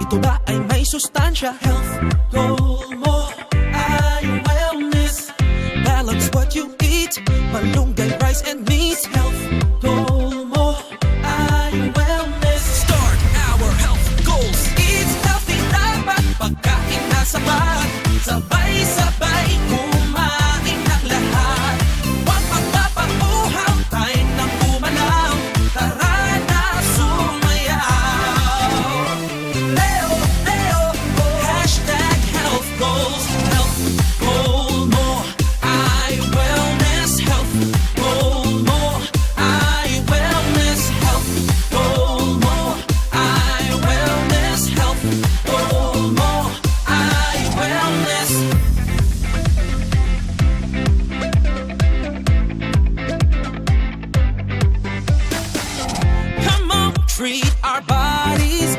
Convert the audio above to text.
ito ba ay may sustansya? Health goal mo ay wellness. Balance what you eat, malunggay, rice and meat. Health goal mo ay wellness. Start our health goals. Eat healthy, dapat pagkain na sapat. Sabay-sabay kumain ng lahat. Huwag magpapauhaw, tayo nang bumalaw. Tara na sumayaw. Leo, Leo, hashtag health goals. Health goal mo ay wellness. Health goal mo ay wellness. Health goal mo ay wellness. Health goal mo ay wellness. Come on, treat our bodies